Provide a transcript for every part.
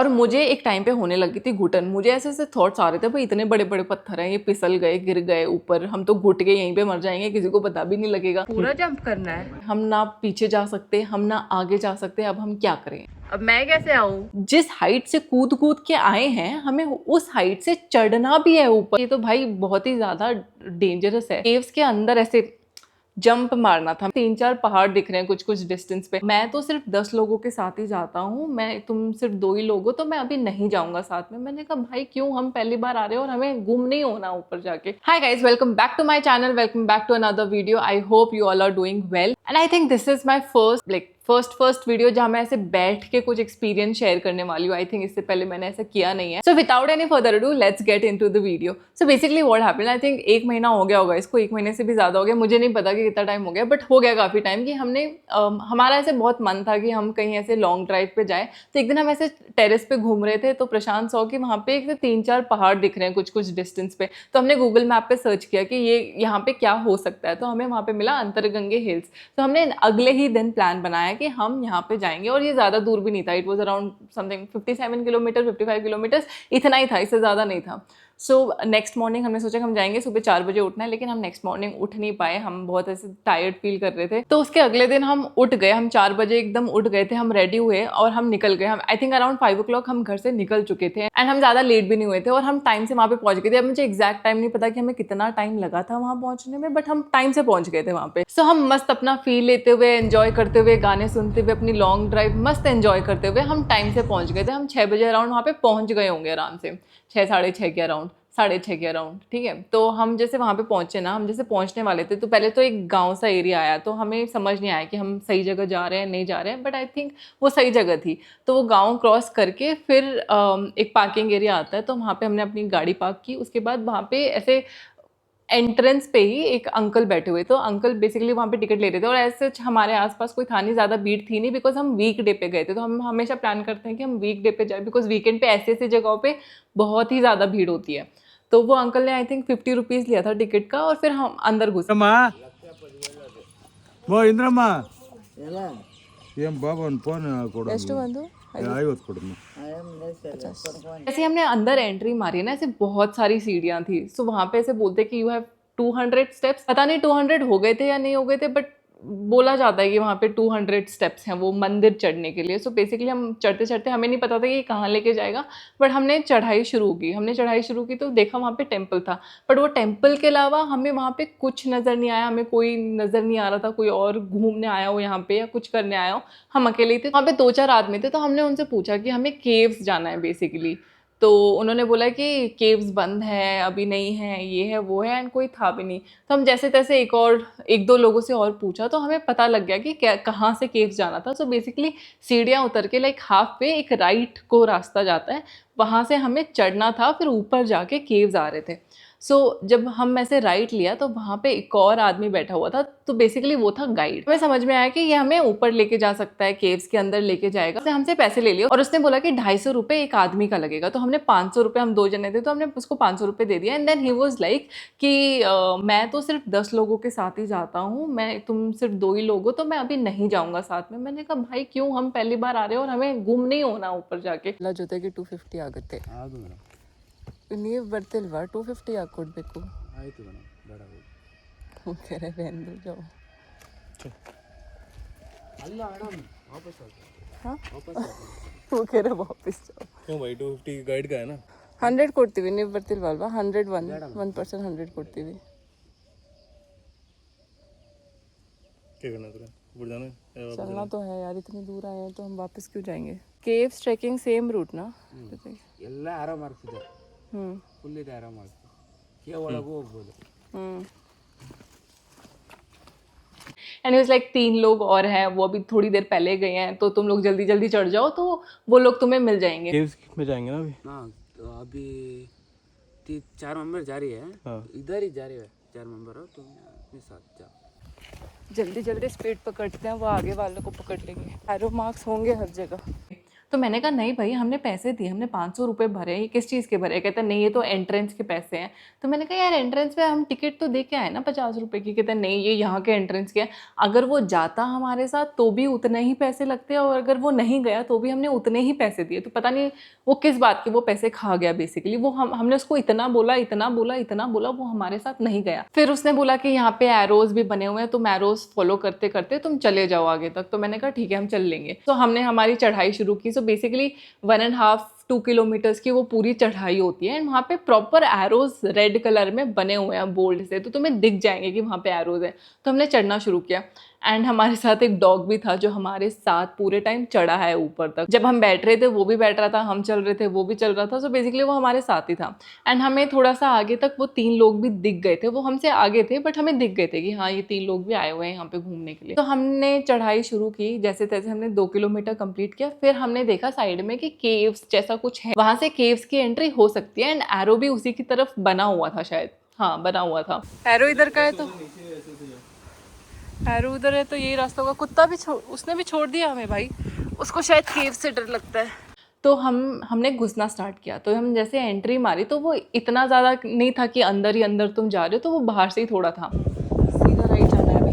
और मुझे एक टाइम पे होने लगी थी घुटन। मुझे ऐसे ऐसे थॉट्स आ रहे थे, भाई इतने बड़े बड़े पत्थर हैं, ये फिसल गए, गिर गए ऊपर, हम तो घुट के यहीं पे मर जाएंगे, किसी को पता भी नहीं लगेगा। पूरा जंप करना है, हम ना पीछे जा सकते, हम ना आगे जा सकते, अब हम क्या करें? अब मैं कैसे आऊं? जिस हाइट से कूद कूद के आए हैं, हमें उस हाइट से चढ़ना भी है ऊपर। ये तो भाई बहुत ही ज्यादा डेंजरस है। केव्स के अंदर ऐसे जंप मारना था। 3-4 पहाड़ दिख रहे हैं कुछ कुछ डिस्टेंस पे। मैं तो सिर्फ 10 लोगों के साथ ही जाता हूँ, तुम सिर्फ 2 ही लोग हो, तो मैं अभी नहीं जाऊंगा साथ में। मैंने कहा भाई क्यों, हम पहली बार आ रहे हैं और हमें गुम नहीं होना ऊपर जाके। Hi guys, welcome back to my channel, welcome back to another video. I hope you all are doing well and I think this is my first video जहाँ मैं ऐसे बैठ के कुछ एक्सपीरियंस शेयर करने वाली हूँ। आई थिंक इससे पहले मैंने ऐसा किया नहीं है। So without any further ado let's get into the video. So basically what happened, I think 1 महीना हो गया होगा इसको, 1 महीने से भी ज्यादा हो गया, मुझे नहीं पता कि कितना टाइम हो गया, बट हो गया काफी टाइम कि हमने हमारा ऐसे बहुत मन था कि हम कहीं ऐसे लॉन्ग ड्राइव पे जाए। तो एक दिन हम ऐसे टेरेस पे घूम रहे थे, तो प्रशांत सौ कि वहाँ पे एक 3-4 पहाड़ दिख रहे हैं कुछ कुछ डिस्टेंस पे। तो हमने गूगल मैप पे सर्च किया कि ये यहाँ पे क्या हो सकता है, तो हमें वहाँ पे मिला अंतरगंगे हिल्स। तो हमने अगले ही दिन प्लान बनाया कि हम यहाँ पे जाएंगे, और ये ज़्यादा दूर भी नहीं था। It was around something 57 kilometre, 55 kilometres, इतना ही था, इससे ज़्यादा नहीं था। सो नेक्स्ट मॉर्निंग हमने सोचा कि हम जाएंगे, सुबह 4 बजे उठना है, लेकिन हम नेक्स्ट मॉर्निंग उठ नहीं पाए, हम बहुत ऐसे टायर्ड फील कर रहे थे। तो उसके अगले दिन हम उठ गए, हम 4 बजे एकदम उठ गए थे, हम रेडी हुए और हम निकल गए। हम आई थिंक अराउंड 5 o'clock हम घर से निकल चुके थे एंड हम ज़्यादा लेट भी नहीं हुए थे, और हम टाइम से वहाँ पे पहुंच गए थे। अब मुझे एग्जैक्ट टाइम नहीं पता कि हमें कितना टाइम लगा था वहाँ पहुंचने में, बट हम टाइम से पहुंच गए थे वहाँ पे। सो हम मस्त अपना फील लेते हुए, एंजॉय करते हुए, गाने सुनते हुए, अपनी लॉन्ग ड्राइव मस्त एंजॉय करते हुए हम टाइम से पहुंच गए थे। हम 6 बजे अराउंड वहाँ पे पहुंच गए होंगे आराम से, 6, साढ़े 6 के अराउंड, 6:30 के अराउंड, ठीक है। तो हम जैसे वहाँ पे पहुंचे ना, हम जैसे पहुंचने वाले थे, तो पहले तो एक गांव सा एरिया आया, तो हमें समझ नहीं आया कि हम सही जगह जा रहे हैं नहीं जा रहे हैं, बट आई थिंक वो सही जगह थी। तो वो गांव क्रॉस करके फिर एक पार्किंग एरिया आता है, तो वहाँ पे हमने अपनी गाड़ी पार्क की। उसके बाद वहाँ पे ऐसे एंट्रेंस पे ही एक अंकल बैठे हुए, तो अंकल बेसिकली वहाँ पे टिकट ले रहे थे, और ऐसे हमारे आसपास कोई था नहीं, ज़्यादा भीड़ थी नहीं, बिकॉज हम वीक डे पे गए थे। तो हम हमेशा प्लान करते हैं कि हम वीक डे पे जाए, बिकॉज वीकेंड पे ऐसी ऐसी जगहों पे बहुत ही ज़्यादा भीड़ होती है। तो वो अंकल ने आई थिंक 50 रुपीज़ लिया था टिकट का, और फिर हम अंदर घुसे। जैसे हमने अंदर एंट्री मारी ना, ऐसे बहुत सारी सीढ़ियां थी। सो वहां पे ऐसे बोलते कि यू हैव 200 स्टेप्स। पता नहीं 200 हो गए थे या नहीं हो गए थे, बट बोला जाता है कि वहाँ पे 200 स्टेप्स हैं वो मंदिर चढ़ने के लिए। सो बेसिकली हम चढ़ते चढ़ते, हमें नहीं पता था कि ये कहाँ लेके जाएगा, बट हमने चढ़ाई शुरू की। तो देखा वहाँ पे टेम्पल था, बट वो टेम्पल के अलावा हमें वहाँ पे कुछ नज़र नहीं आया। हमें कोई नज़र नहीं आ रहा था कोई और घूमने आया हो यहाँ पे या कुछ करने आया हो। हम अकेले थे, वहाँ पे 2-4 आदमी थे। तो हमने उनसे पूछा कि हमें केव्स जाना है बेसिकली। तो उन्होंने बोला कि केव्स बंद है, अभी नहीं है, ये है वो है, एंड कोई था भी नहीं। तो हम जैसे तैसे एक दो लोगों से और पूछा, तो हमें पता लग गया कि क्या कहाँ से केव्स जाना था। सो बेसिकली सीढ़ियाँ उतर के लाइक हाफ पे एक राइट को रास्ता जाता है, वहाँ से हमें चढ़ना था, फिर ऊपर जाके केव्स आ रहे थे। सो जब हम ऐसे राइट लिया, तो वहाँ पे एक और आदमी बैठा हुआ था, तो बेसिकली वो था गाइड। हमें समझ में आया कि ये हमें ऊपर लेके जा सकता है, केव्स के अंदर लेके जाएगा। उसने हमसे पैसे ले लिए, और उसने बोला कि 250 रुपये एक आदमी का लगेगा। तो हमने 500 रुपये, हम 2 जने थे, तो हमने उसको 500 रुपये दे दिया। And then he was like कि मैं तो सिर्फ 10 लोगों के साथ ही जाता हूँ, तुम सिर्फ 2 ही लोग हो, तो मैं अभी नहीं जाऊँगा साथ में। मैंने कहा भाई क्यों, हम पहली बार आ रहे हैं और हमें गुम नहीं होना ऊपर जाके। ಜೊತೆಗೆ 250 ಆಗುತ್ತೆ ನೀವು ಬರ್ತಿಲ್ವಾ? 250 ಯಾಕೆ ಕೊಡಬೇಕು? ಆಯಿತು ಮೇಡಮ್, ಬೇಡ ಓಕೆ ರೆಂದು ಜಾओ ಅಲ್ಲ ಮೇಡಮ್, ವಾಪಸ್ हाँ वो कह रहे वापस जाओ। क्यों भाई? 250 गाइड का है ना, 100 ಕೊಡ್ತೀವಿ, ನೀವು ಬರ್ತಿಲ್ವಲ್ವಾ? 100 1% ಕೊಡ್ತೀವಿ। क्या करना है? ऊपर जाना है? चलना तो है यार, इतनी दूर आए हैं तो हम वापस क्यों जाएंगे? केव्स ट्रैकिंग सेम रूट ना? ಎಲ್ಲ ಆರಾಮ ಆಗ್ತಿದೆ, ಫುಲ್ ಇದೆ, ಆರಾಮ ಆಗ್ತಿದೆ, ಕೆ ಒಳಗೂ ಹೋಗ್ಬೋದು। एंड इज लाइक 3 लोग और हैं, वो अभी थोड़ी देर पहले गए हैं, तो तुम लोग जल्दी जल्दी चढ़ जाओ, तो वो लोग तुम्हें मिल जाएंगे। केव्स में जाएंगे ना अभी? हाँ, तो अभी 4 मेंबर जा रही है। हाँ। इधर ही जा रही है 4 मेंबर हो, तुम अपने साथ जाओ। जल्दी जल्दी स्पीड पकड़ते हैं, वो आगे वालों को पकड़ लेंगे। एरो मार्क्स होंगे हर जगह। तो मैंने कहा नहीं भाई, हमने पैसे दिए, हमने 500 रुपये भरे, ये किस चीज़ के भरे? कहते नहीं, ये तो एंट्रेंस के पैसे हैं। तो मैंने कहा यार एंट्रेंस पे हम टिकट तो दे के आए ना 50 रुपये की। कहते नहीं, ये यहाँ के एंट्रेंस के हैं। अगर वो जाता हमारे साथ तो भी उतने ही पैसे लगते हैं, और अगर वो नहीं गया तो भी हमने उतने ही पैसे दिए। तो पता नहीं वो किस बात के वो पैसे खा गया बेसिकली। वो हमने उसको इतना बोला, इतना बोला, इतना बोला, वो हमारे साथ नहीं गया। फिर उसने बोला कि यहाँ पे एरोज भी बने हुए हैं, तुम एरोज फॉलो करते करते तुम चले जाओ आगे तक। तो मैंने कहा ठीक है, हम चल लेंगे। तो हमने हमारी चढ़ाई शुरू की। सो बेसिकली 1.5 2 किलोमीटर्स की वो पूरी चढ़ाई होती है, एंड वहाँ पे प्रॉपर एरोज रेड कलर में बने हुए हैं बोल्ड से, तो तुम्हें दिख जाएंगे कि वहाँ पे एरोज है। तो हमने चढ़ना शुरू किया, एंड हमारे साथ एक डॉग भी था जो हमारे साथ पूरे टाइम चढ़ा है ऊपर तक। जब हम बैठ रहे थे वो भी बैठ रहा था, हम चल रहे थे वो भी चल रहा था। सो बेसिकली वो हमारे साथ ही था। एंड हमें थोड़ा सा आगे तक वो 3 लोग भी दिख गए थे। वो हमसे आगे थे बट हमें दिख गए थे कि हाँ ये 3 लोग भी आए हुए हैं यहाँ पे घूमने के लिए। तो हमने चढ़ाई शुरू की, जैसे तैसे हमने 2 किलोमीटर कंप्लीट किया। फिर हमने देखा साइड में कि केव्स जैसा कुछ है, वहां से केव्स की एंट्री हो सकती है, एंड एरो भी उसी की तरफ बना हुआ था शायद। हाँ बना हुआ था। एरो इधर का है, तो एरो उधर है, तो यही रास्ता होगा। कुत्ता भी उसने भी छोड़ दिया हमें भाई, उसको शायद केव से डर लगता है। तो हमने घुसना स्टार्ट किया। तो हम जैसे एंट्री मारी तो वो इतना ज़्यादा नहीं था कि अंदर ही अंदर तुम जा रहे हो, तो वो बाहर से ही थोड़ा था। सीधा राइट जाना है अभी।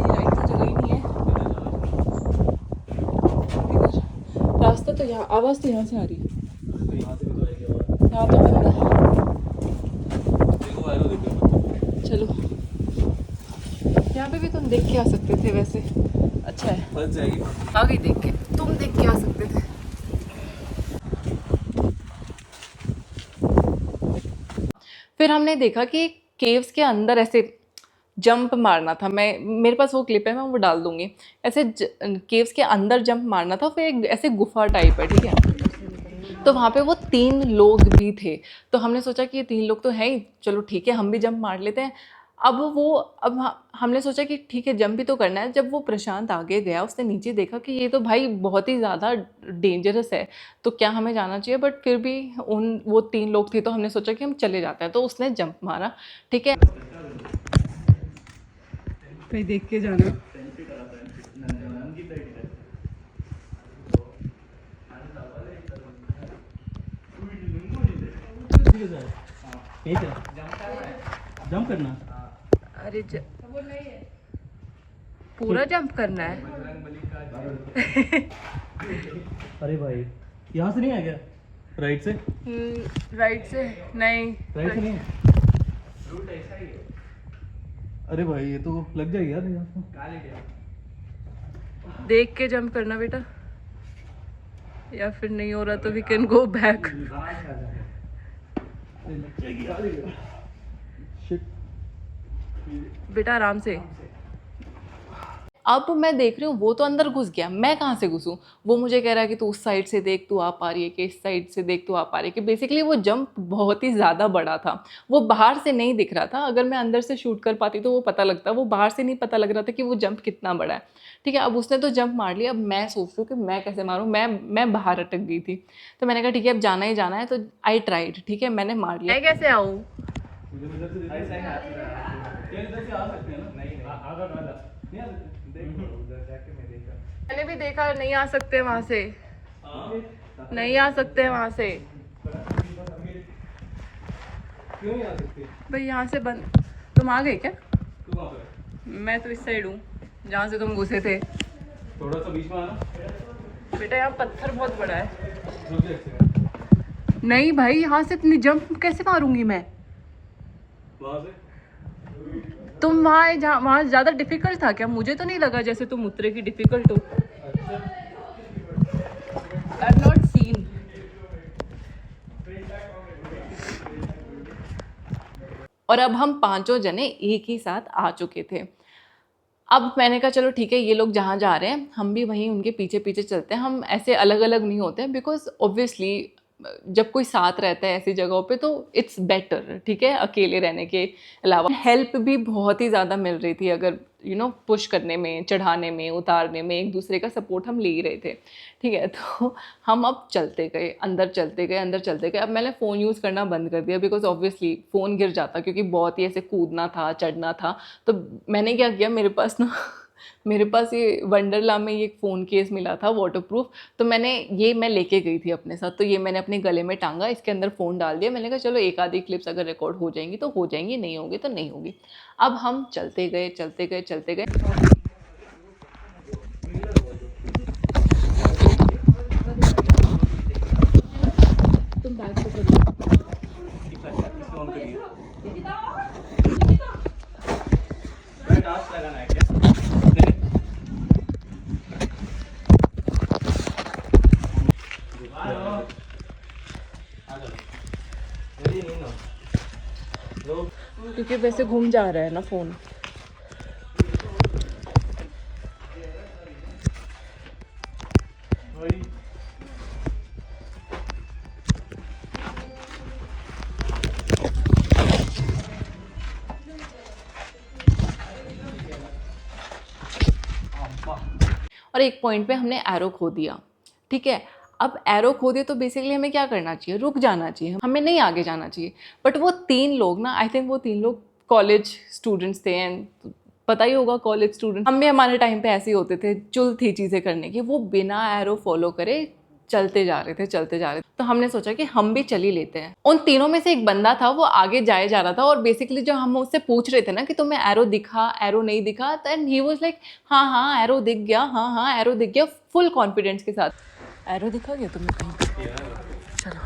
राइट तो जगह ही नहीं है, रास्ता तो यहाँ, आवाज़ तो यहाँ से आ रही है। यहाँ तो बंद है। चलो यहाँ पे भी तुम देख के आ सकते थे वैसे। अच्छा है, बस जाएगी आगे देख के, तुम देख के आ सकते थे। फिर हमने देखा कि केव्स के अंदर ऐसे जंप मारना था। मेरे पास वो क्लिप है, मैं वो डाल दूंगी। ऐसे केव्स के अंदर जंप मारना था। फिर एक ऐसे गुफा टाइप है, ठीक है। तो वहाँ पे वो 3 लोग भी थे। तो हमने सोचा कि ये 3 लोग तो हैं ही, चलो ठीक है हम भी जंप मार लेते हैं। अब हमने सोचा कि ठीक है जंप भी तो करना है। जब वो प्रशांत आगे गया, उसने नीचे देखा कि ये तो भाई बहुत ही ज़्यादा डेंजरस है, तो क्या हमें जाना चाहिए? बट फिर भी वो 3 लोग थे, तो हमने सोचा कि हम चले जाते हैं। तो उसने जंप मारा, ठीक है। कहीं देख के जाना। जंप करना। अरे पूरा जंप करना है। अरे भाई यहाँ से नहीं आ गया? राइट से? राइट से नहीं, राइट से नहीं है? अरे भाई ये तो लग जाएगी यार यहाँ से। देख के जंप करना बेटा, या फिर नहीं हो रहा तो वी कैन गो बैक। बेटा आराम से। अब मैं देख रही हूँ वो तो अंदर घुस गया, मैं कहाँ से घुसूँ? वो मुझे कह रहा है कि तू उस साइड से देख, तू आ पा रही है कि इस साइड से देख, तू आ पा रही है कि। बेसिकली वो जंप बहुत ही ज़्यादा बड़ा था, वो बाहर से नहीं दिख रहा था। अगर मैं अंदर से शूट कर पाती तो वो पता लगता, वो बाहर से नहीं पता लग रहा था कि वो जंप कितना बड़ा है, ठीक है। अब उसने तो जंप मार लिया। अब मैं सोच रही हूँ कि मैं कैसे मारूँ, मैं बाहर अटक गई थी। तो मैंने कहा ठीक है अब जाना ही जाना है, तो आई ट्राइड, ठीक है मैंने मार लिया। मैं कैसे आऊँ? मैंने भी देखा, नहीं आ सकते वहां से, नहीं आ सकते वहां से। क्यों नहीं आ सकते? भाई यहाँ से बंद। तुम आ गए क्या? तू कहाँ पे? मैं तो इस साइड हूँ जहाँ से तुम घुसे थे। थोड़ा सा बीच में आना। बेटा यहाँ पत्थर बहुत बड़ा है। रुक जा एक सेकंड। नहीं भाई यहाँ से इतनी जंप कैसे मारूंगी मैं? वहाँ से? तुम वहाँ ज़्यादा डिफिकल्ट था क्या? मुझे तो नहीं लगा जैसे तुम उतरे की डिफिकल्ट हो। I've not seen। और अब हम 5 जने एक ही साथ आ चुके थे। अब मैंने कहा चलो ठीक है, ये लोग जहाँ जा रहे हैं हम भी वहीं उनके पीछे पीछे चलते हैं। हम ऐसे अलग अलग नहीं होते हैं, बिकॉज ऑब्वियसली जब कोई साथ रहता है ऐसी जगहों पे तो इट्स बेटर, ठीक है, अकेले रहने के अलावा। हेल्प भी बहुत ही ज़्यादा मिल रही थी, अगर पुश करने में, चढ़ाने में, उतारने में एक दूसरे का सपोर्ट हम ले ही रहे थे, ठीक है। तो हम अब चलते गए, अंदर चलते गए, अंदर चलते गए। अब मैंने फ़ोन यूज़ करना बंद कर दिया, बिकॉज ऑब्वियसली फ़ोन गिर जाता, क्योंकि बहुत ही ऐसे कूदना था, चढ़ना था। तो मैंने क्या किया, मेरे पास ना मेरे पास ये वंडरला में ये एक फ़ोन केस मिला था वाटरप्रूफ, तो मैं लेके गई थी अपने साथ, तो ये मैंने अपने गले में टांगा, इसके अंदर फ़ोन डाल दिया। मैंने कहा चलो एक आधी क्लिप्स अगर रिकॉर्ड हो जाएंगी तो हो जाएंगी, नहीं होगी तो नहीं होगी। अब हम चलते गए चलते गए चलते गए। तुम बैग पकड़ो। टास्क लगाना है क्या? क्योंकि वैसे घूम जा रहा है ना फ़ोन। और एक पॉइंट पे हमने एरो खो दिया, ठीक है। अब एरो खो दिया तो बेसिकली हमें क्या करना चाहिए, रुक जाना चाहिए, हमें नहीं आगे जाना चाहिए। बट वो 3 लोग ना, आई थिंक वो 3 लोग कॉलेज स्टूडेंट्स थे, एंड पता ही होगा कॉलेज स्टूडेंट, हम भी हमारे टाइम पे ऐसे ही होते थे, चुल थी चीज़ें करने की। वो बिना एरो फॉलो करे चलते जा रहे थे चलते जा रहे थे। तो हमने सोचा कि हम भी चल ही लेते हैं। उन तीनों में से एक बंदा था, वो आगे जाए जा रहा था, और बेसिकली जो हम उससे पूछ रहे थे ना कि तुम्हें एरो दिखा, एरो नहीं दिखा, एंड ही वाज लाइक हाँ हाँ एरो दिख गया, हाँ हाँ एरो दिख गया, फुल कॉन्फिडेंस के साथ। एरो दिखा गया तुम्हें कहीं पे? चलो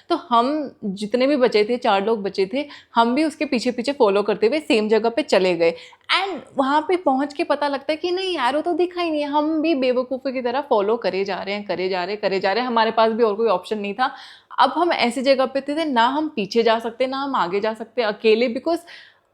तो हम जितने भी बचे थे, 4 लोग बचे थे, हम भी उसके पीछे पीछे फॉलो करते हुए सेम जगह पे चले गए। एंड वहाँ पे पहुँच के पता लगता है कि नहीं एरो तो दिखा ही नहीं है। हम भी बेवकूफ़ी की तरह फॉलो करे जा रहे हैं, करे जा रहे हैं। हमारे पास भी और कोई ऑप्शन नहीं था। अब हम ऐसी जगह पे थे ना हम पीछे जा सकते, ना हम आगे जा सकते अकेले, बिकॉज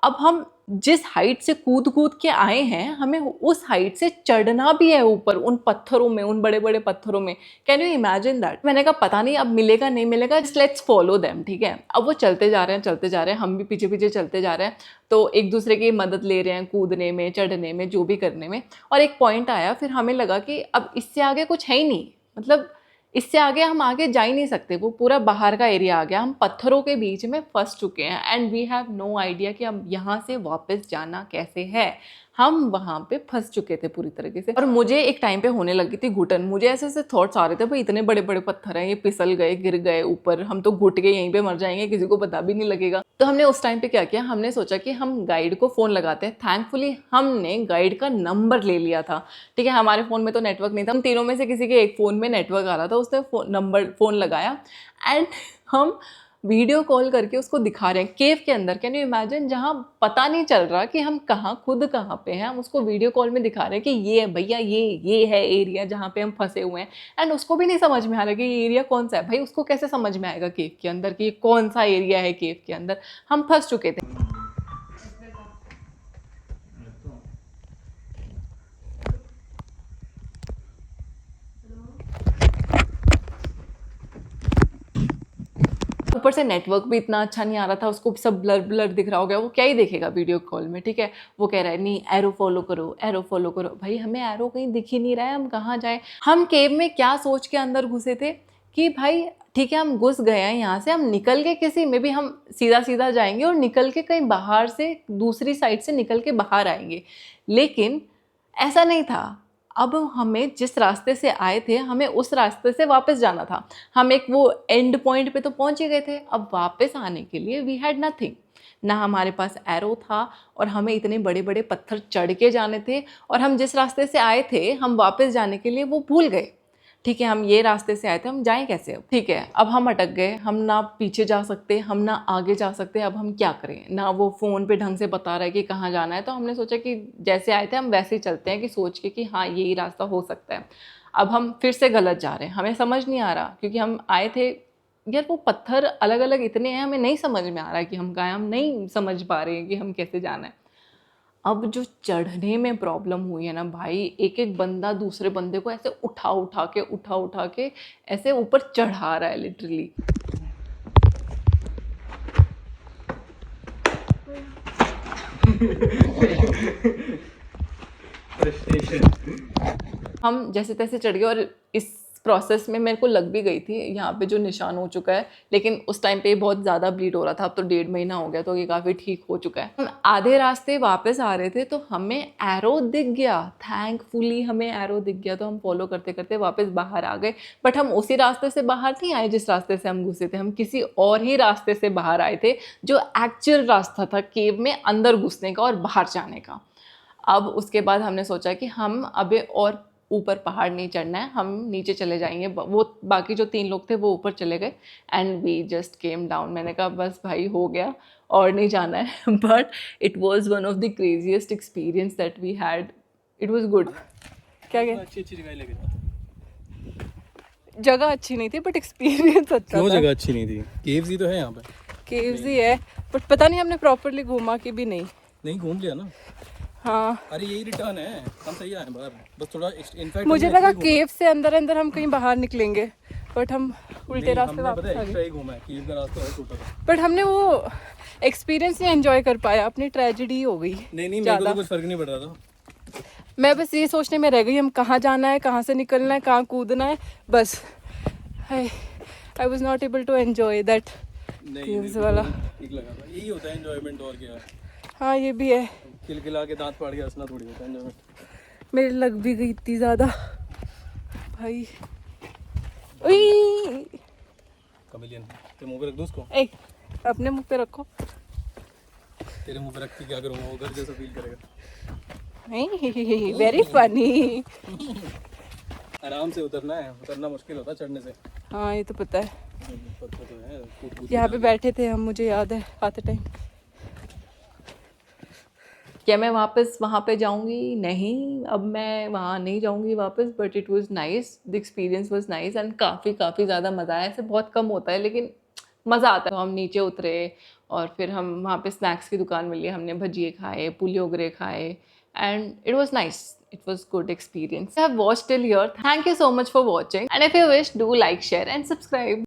अब हम जिस हाइट से कूद कूद के आए हैं, हमें उस हाइट से चढ़ना भी है ऊपर, उन पत्थरों में, उन बड़े बड़े पत्थरों में। Can you imagine that? मैंने कहा पता नहीं अब मिलेगा नहीं मिलेगा, जस्ट लेट्स फॉलो देम, ठीक है। अब वो चलते जा रहे हैं, हम भी पीछे पीछे चलते जा रहे हैं, तो एक दूसरे की मदद ले रहे हैं कूदने में, चढ़ने में, जो भी करने में। और एक पॉइंट आया, फिर हमें लगा कि अब इससे आगे कुछ है ही नहीं, मतलब इससे आगे हम आगे जा ही नहीं सकते। वो पूरा बाहर का एरिया आ गया, हम पत्थरों के बीच में फंस चुके हैं, and we have no idea कि अब यहाँ से वापस जाना कैसे है। हम वहाँ पे फंस चुके थे पूरी तरीके से। और मुझे एक टाइम पे होने लगी थी घुटन, मुझे ऐसे ऐसे थॉट्स आ रहे थे, भाई इतने बड़े बड़े पत्थर हैं, ये फिसल गए, गिर गए ऊपर, हम तो घुट के यहीं पे मर जाएंगे, किसी को पता भी नहीं लगेगा। तो हमने उस टाइम पे क्या किया, हमने सोचा कि हम गाइड को फ़ोन लगाते हैं। थैंकफुली हमने गाइड का नंबर ले लिया था, ठीक है। हमारे फ़ोन में तो नेटवर्क नहीं था, हम तीनों में से किसी के एक फ़ोन में नेटवर्क आ रहा था, उसने फ़ोन लगाया, एंड हम वीडियो कॉल करके उसको दिखा रहे हैं केव के अंदर। कैन यू इमेजिन, जहाँ पता नहीं चल रहा कि हम खुद कहाँ पे हैं, हम उसको वीडियो कॉल में दिखा रहे हैं कि ये है भैया, ये है एरिया जहाँ पे हम फंसे हुए हैं। एंड उसको भी नहीं समझ में आ रहा कि ये एरिया कौन सा है। भाई उसको कैसे समझ में आएगा केव के अंदर कि कौन सा एरिया है केव के अंदर? हम फंस चुके थे। ऊपर से नेटवर्क भी इतना अच्छा नहीं आ रहा था, उसको सब ब्लर ब्लर दिख रहा हो गया। वो क्या ही देखेगा वीडियो कॉल में, ठीक है। वो कह रहा है नहीं एरो फॉलो करो, एरो फॉलो करो। भाई हमें एरो कहीं दिख ही नहीं रहा है, हम कहाँ जाएं? हम केव में क्या सोच के अंदर घुसे थे कि भाई ठीक है हम घुस गए हैं यहाँ से, हम निकल के किसी में भी हम सीधा सीधा जाएंगे और निकल के कहीं बाहर से, दूसरी साइड से निकल के बाहर आएंगे। लेकिन ऐसा नहीं था। अब हमें जिस रास्ते से आए थे, हमें उस रास्ते से वापस जाना था। हम एक वो एंड पॉइंट पे तो पहुंच ही गए थे। अब वापस आने के लिए वी हैड नथिंग, ना हमारे पास एरो था, और हमें इतने बड़े बड़े पत्थर चढ़ के जाने थे, और हम जिस रास्ते से आए थे हम वापस जाने के लिए वो भूल गए। ठीक है, हम ये रास्ते से आए थे, हम जाएं कैसे अब? ठीक है, अब हम अटक गए, हम ना पीछे जा सकते, हम ना आगे जा सकते। अब हम क्या करें? ना वो फ़ोन पे ढंग से बता रहा है कि कहाँ जाना है। तो हमने सोचा कि जैसे आए थे हम वैसे ही चलते हैं, कि सोच के कि हाँ यही रास्ता हो सकता है। अब हम फिर से गलत जा रहे हैं, हमें समझ नहीं आ रहा, क्योंकि हम आए थे यार, वो पत्थर अलग अलग इतने हैं, हमें नहीं समझ में आ रहा है कि हम कहाँ, हम नहीं समझ पा रहे हैं कि हम कैसे जाना है। अब जो चढ़ने में प्रॉब्लम हुई है ना भाई, एक एक बंदा दूसरे बंदे को ऐसे उठा के ऐसे ऊपर चढ़ा रहा है लिटरली। फ्रस्ट्रेशन। हम जैसे तैसे चढ़ गए और इस प्रोसेस में मेरे को लग भी गई थी यहाँ पे जो निशान हो चुका है, लेकिन उस टाइम पे बहुत ज़्यादा ब्लीड हो रहा था। अब तो 1.5 महीना हो गया तो ये काफ़ी ठीक हो चुका है। हम आधे रास्ते वापस आ रहे थे तो हमें एरो दिख गया, थैंकफुली हमें एरो दिख गया, तो हम फॉलो करते करते वापस बाहर आ गए। बट हम उसी रास्ते से बाहर नहीं आए जिस रास्ते से हम घुसे थे, हम किसी और ही रास्ते से बाहर आए थे जो एक्चुअल रास्ता था केव में अंदर घुसने का और बाहर जाने का। अब उसके बाद हमने सोचा कि हम अबे और ऊपर पहाड़ नहीं चढ़ना है, हम नीचे चले जाएंगे। वो बाकी जो 3 लोग थे वो ऊपर चले गए and we just came down. मैंने कहा बस भाई हो गया और नहीं जाना है। But it was one of the craziest experience that we had. It was good. क्या क्या अच्छी अच्छी जगह लेके जगह अच्छी नहीं थी बट एक्सपीरियंस अच्छा क्यों था। जगह अच्छी नहीं थी? केव्स ही तो है यहाँ पे। केव्स ही है बट पता नहीं हमने प्रॉपरली घूमा कि भी नहीं। नहीं घूम लिया ना। हाँ अरे यही रिटर्न है, हम सही आए बाहर, बस थोड़ा इनफैक्ट मुझे लगा केव से अंदर अंदर हम कहीं बाहर निकलेंगे बट हम उल्टे रास्ते वापस आ गए। एक्स्ट्रा ही घूमा है, केव का रास्ता है छोटा सा। बट हमने वो एक्सपीरियंस नहीं एंजॉय कर पाया, अपनी ट्रेजेडी हो गई। नहीं मेरे को तो कुछ फर्क नहीं पड़ रहा था। मैं बस ये सोचने में रह गई हम कहाँ जाना है, कहाँ से निकलना है, कहाँ कूदना है, बस I was not able to enjoy that caves वाला। ठीक लगा था, यही होता है एंजॉयमेंट और क्या है। हाँ ये भी है। खिलखिला के दांत फाड़ के हंसना थोड़ी होता है एंजॉयमेंट। मेरे लग भी गई इतनी ज़्यादा भाई। उई! कमेलियन तेरे मुंह पे रख दूं उसको? ए, अपने मुंह पे रखो। तेरे मुंह पे रख के क्या करूँगा, वो घर जैसा फील करेगा। Very funny. आराम से उतरना है, उतरना मुश्किल होता है चढ़ने से। हाँ ये तो पता है, पत्थर तो है, कूद यहाँ पे बैठे थे हम, मुझे याद है आते टाइम। क्या मैं वापस वहाँ पे जाऊँगी? नहीं, अब मैं वहाँ नहीं जाऊँगी वापस। But it was nice, the experience was nice and काफ़ी ज़्यादा मज़ा आया। ऐसे बहुत कम होता है लेकिन मज़ा आता है। तो हम नीचे उतरे और फिर हम वहाँ पे स्नैक्स की दुकान मिली, हमने भजिए खाए, पुलियोगरे खाए and it was nice. It was good experience. I have watched till here. Thank you so much for watching. And if you wish, do like, share and subscribe.